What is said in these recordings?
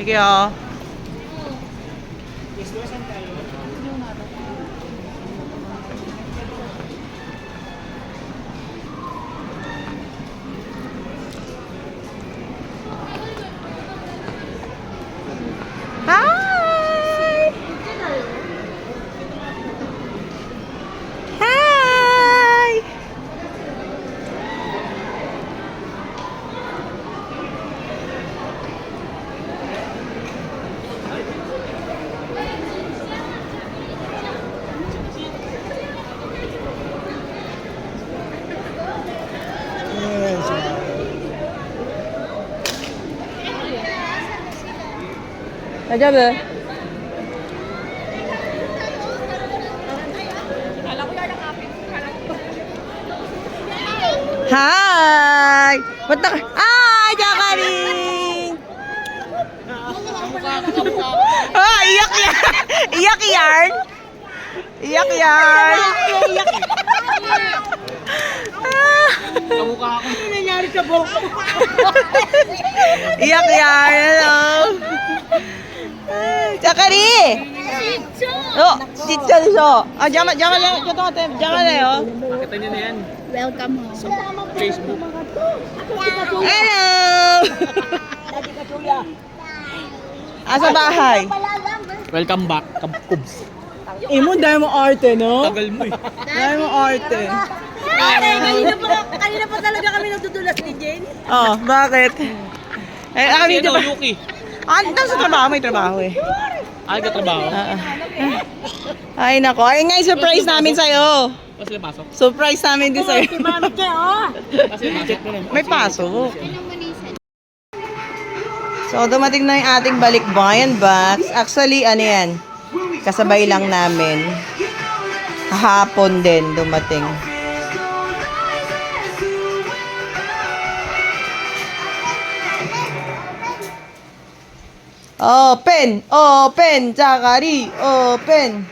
Sige oh. Hi! Hi! Aja ba? Hi! Ba't na? Ay, Jacqueline! Ah, iyak yan! Iyak yan! Iyak yan! Kamukha ako. Ano nangyari sa buhok ko? Iyak yan! Hello! Jacqueline! Oh, dito so. Ah, jangan lang, jangan lang, oh. Pakita niyo na yan. Welcome home. Sa Facebook. Hello! Asa bahay? Welcome back, Kabkubs. Imo, dahil mo arte, no? Tagal mo eh. Dahil mo arte. Kanina pa talaga kami nagdudulas ni Jane. Oh, bakit? Eh, kami Ano, diba? Yuki? Ah, nasa trabaho, may trabaho eh. Ay, katrabaho. Ay, nako. Ay, nga, surprise namin sa'yo. Pas sila pasok. Surprise namin din sa'yo. Mami ka, oh. Pas sila pasok mo lang. May pasok. So, dumating na yung ating balikbayan box. Actually, ano yan? Kasabay lang namin. Hapon din dumating. Open! Open! Jacqueline! Open!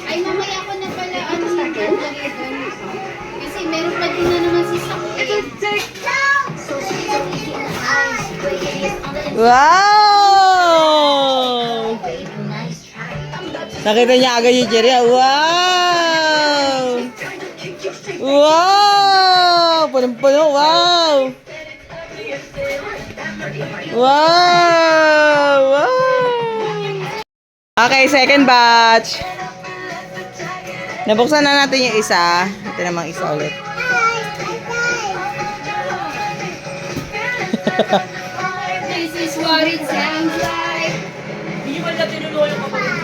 Ay, mamaya ko na pala ano sa kasi meron pa din na naman si Sakit. Wow! Nakita niya agad yung Jerry. Wow! Wow! Punong-puno. Wow! Wow! Wow! Okay, second batch. Nabuksan na natin yung isa. Ito namang isa ulit. This is what it sounds like.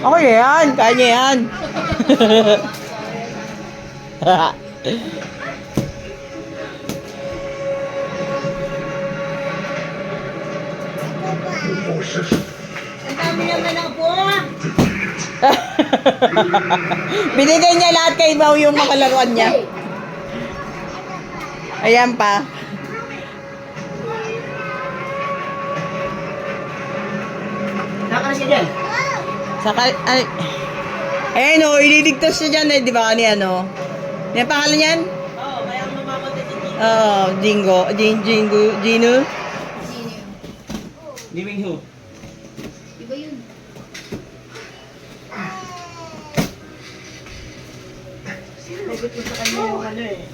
Okay yan. Kaya niya yan. Ang dami naman ang buha. Binigay niya lahat kay Mau yung mga laruan niya. Ayan pa. Nakakas ka dyan. Saka, ay, ayun o, ililigtas siya dyan eh, di ba kanina, ano? Yan pangalan niyan? Oo, kaya ang mamamatay si Jin. Oo, Gino. Living who? Iba yun. Nagot mo sa kanya yung ano eh.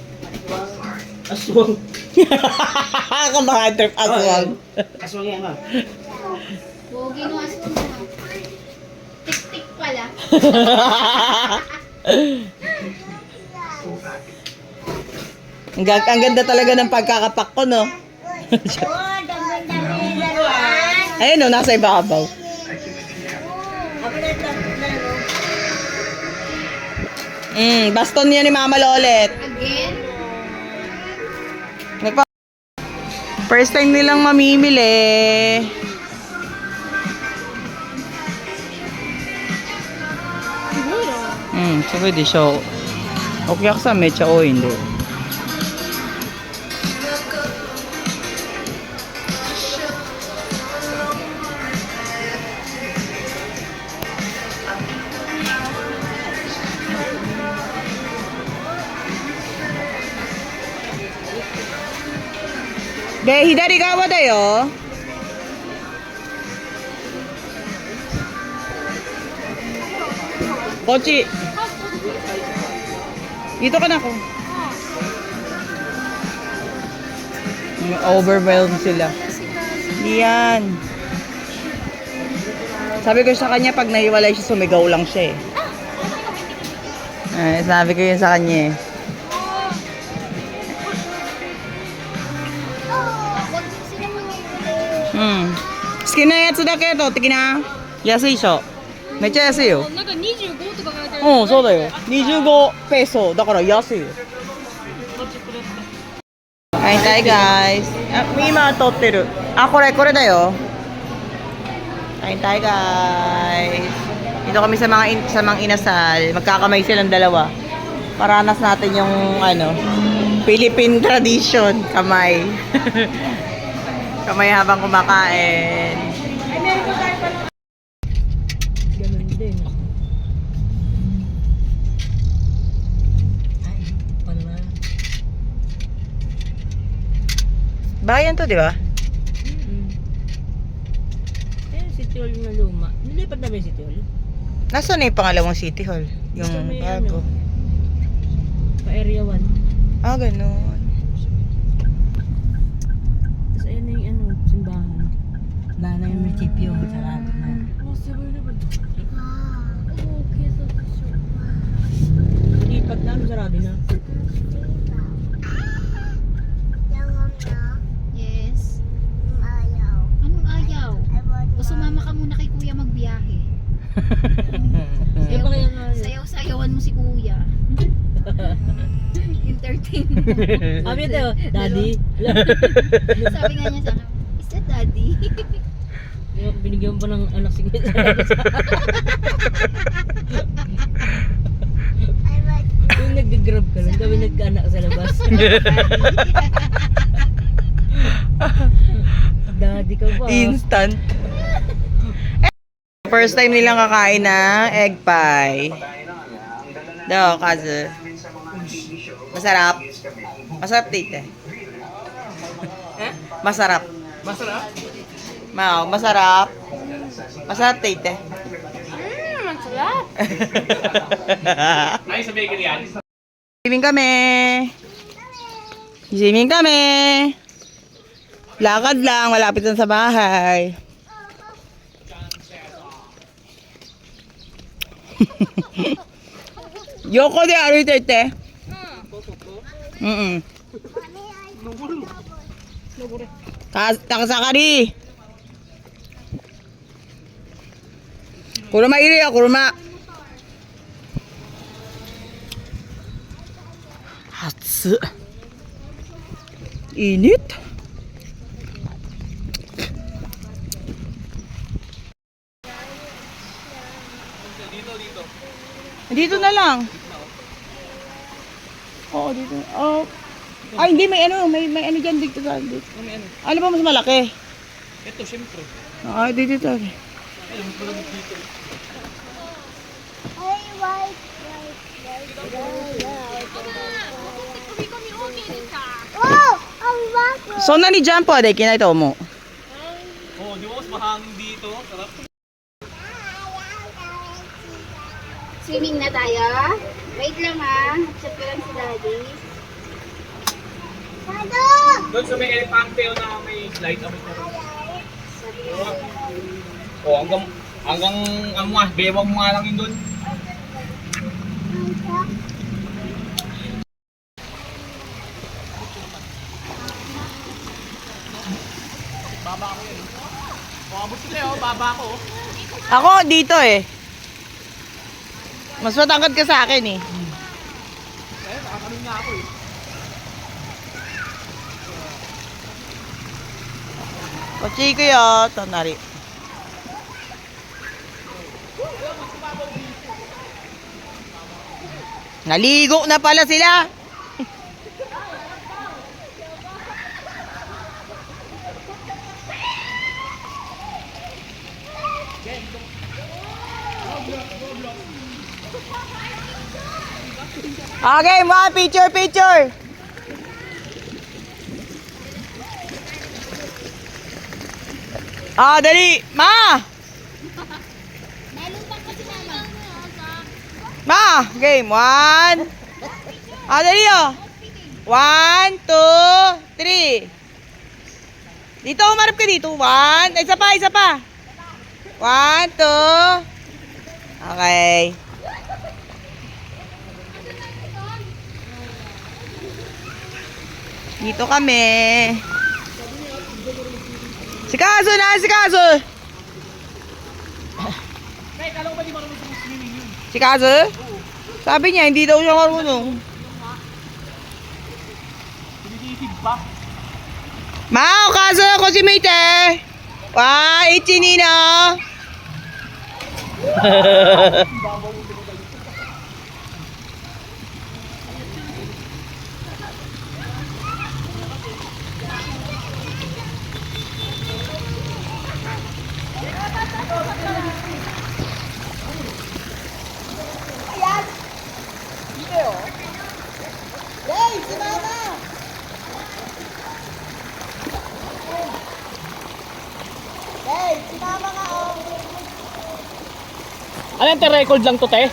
Aswang. Kamahan trip aswang. Aswang yan ah. Pogi no aswang na. Tik-tik pala. Ang ganda talaga ng pagkakapak ko, no? Oh, dami-dami laruan. Ayun o, nasa ibabaw. Baston niya ni Mama Lolet. Again? First time nilang mamimili. Siguro di siya. Okay ako sa mecha o hindi. で、左側だよ。こっち。Dito ka na ako. Overwhelmed sila. Yan. Sabi ko sa kanya, pag nahiwalay siya, sumigaw lang siya eh. Sabi ko yun sa kanya eh.好きなやつだけ取ってきな。安いでしょ。めっちゃ安いよ。なんか25とか書いてある。うん、そうだよ。25ペソ。だから安いよ。はいはい、guys。あ、今撮ってる。あ、これだよ。はいはい、guys。Dito kami sa mga inasal. Magkakamay silang dalawa. Paranas natin yung Philippine tradition. Kamay. Kamay habang kumakain. Ganun din. Ay, pala. Bayan to, di ba? Eh, City Hall na luma. Nilipat na ba yung City Hall? Nasaan na yung pangalawang City Hall? Yung Basta may bago. Pa Area 1. Ah, ganun. Tapos ayun na yung simbahan. Wala na yung munisipyo. Sarado na. Lipat na, sarado na. Yes. Anong ayaw? O sumama ka muna kay kuya magbiyahe. Eh, ba kaya nga yun? Sayaw-sayawan mo si kuya. Entertain mo. Sabi ito, Daddy. Sabi nga niya sa akin, is that daddy? Binigyan pa ng anak si Kuya. Yung nag-grab ka lang, kami nagkaanak sa labas. Daddy ka ba? Instant. First time nilang kakain ng egg pie. Daw, kaso. Masarap. Masarap, tite. Masarap. Masarap? Masarap. Masarap, tite. Masarap. Ay, sa bakery yan. Swimming kami. Swimming kami. Lakad lang, malapit lang sa bahay. Yoko de歩いていってうん高さかり車いるよ車熱っinit dito na lang. Oo, dito. Oh. Ay, hindi. May ano dyan dito. Dito. Ano ba mas malaki? Ito, syempre. Ay, dito. So, nani dyan po. Dahil kinaito mo. Oh, di ba mas mahangin dito? Sarap. Swimming na tayo. Wait lang ha. Chat ko lang si daddy. Doon sa may elepante na may slide up ito. Oh, hanggang ano nga, bewang mo nga lang yun doon. Baba ko yun. Pumabot sila yun, baba ko. Ako, dito eh. Mas matangkad ka sa akin eh. Eh, nakakamin nga ako eh. Kochi ko yo, tonari. Naligo na pala sila. Okay, mga picture. Ah, dali! Ma! Nalumpak kasi mama. Ma! Game. 1. Ah, dali oh. 1, 2, 3. Dito, umarap ka dito. 1. Isa pa, isa pa. 1, 2. Okay. Dito kami. Si Kaso na, si Kaso. Nay, kala ko ba di marunong sa swimming yun? Si Kaso? Sabi niya, hindi daw siya marunong. Tinititid pa. Mao, Kaso, ko si Mate. Wah, ichinino. Ano yung record lang to, te?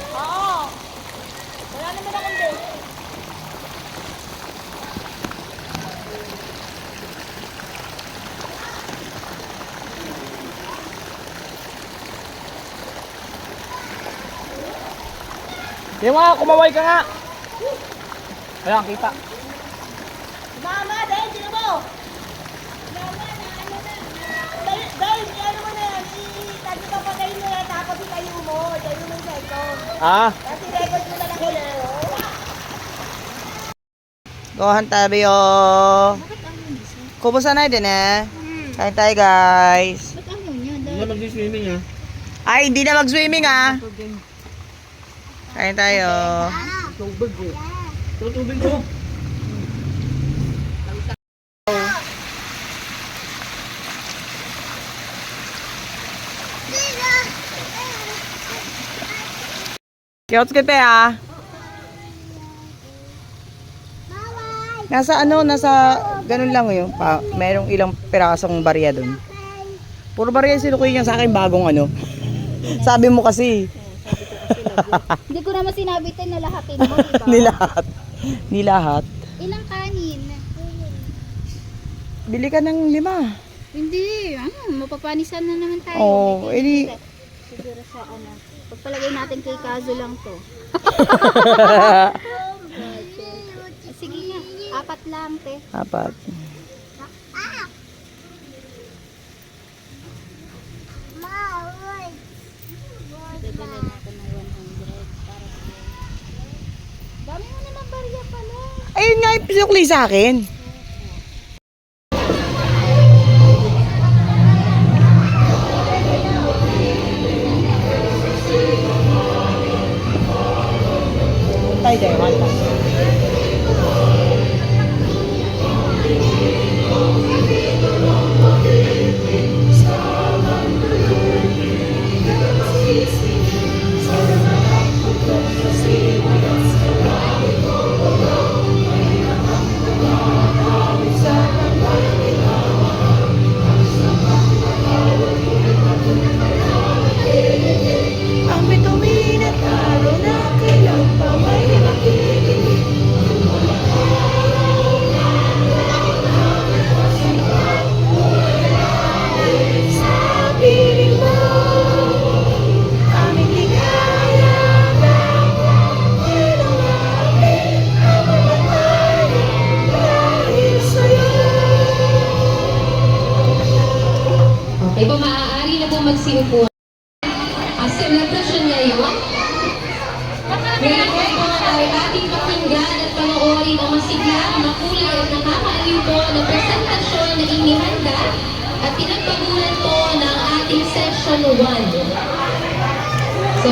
Yung mga kumaway ka nga. Ayan, kita. Mama, dahil sino mo? Mama, na ano na. Dahil, ano mo na yan. Tagi ka patay mo yan. Tapos itayo mo. Itayo mo yung cellphone. Ah, Kasi record mo na lang ulit. Gohan tayo. Kumusta na din eh? Kain tayo guys. Ba't ang niya? hindi na mag-swimming ah. Ay, hindi na mag-swimming ah. Kain tayo. Tubig ko. Tubig ko. Kiyot kita ah. Nasa ano, nasa ganun lang yun. Merong ilang pirasong barya dun. Puro barya sinukuy niya sa akin bagong ano. Sabi mo kasi. Hindi ko naman sinabi tayo na lahatin mo, diba? Nilahat. Nilahat. Ilang kanin? Bili ka ng 5. Hindi, mapapanisan na naman tayo. Oh, edi. Siguro sa ano. Pagpalagay natin kay Kazo lang to. Sige nga, 4 lang, te. 4. Dadala natin ng 100 para sa... Dami mo naman barya pala. Ayun nga yung pinukli sa akin. Tayo dyan, manta. Ang bituin at araw na kailang pa may makikinig. Sa piling mo, aming ligaya na tinawagin ang mamatay dahil sa'yo. Okay po, maaari na po magsiupo. Ang selebrasyon ngayon, ngayon po ay ating pakinggan at panoorin ang masigla, makulay at nakakaaliw po na presentasyon na inihanda at pinagpagulan po ng ating session 1. So,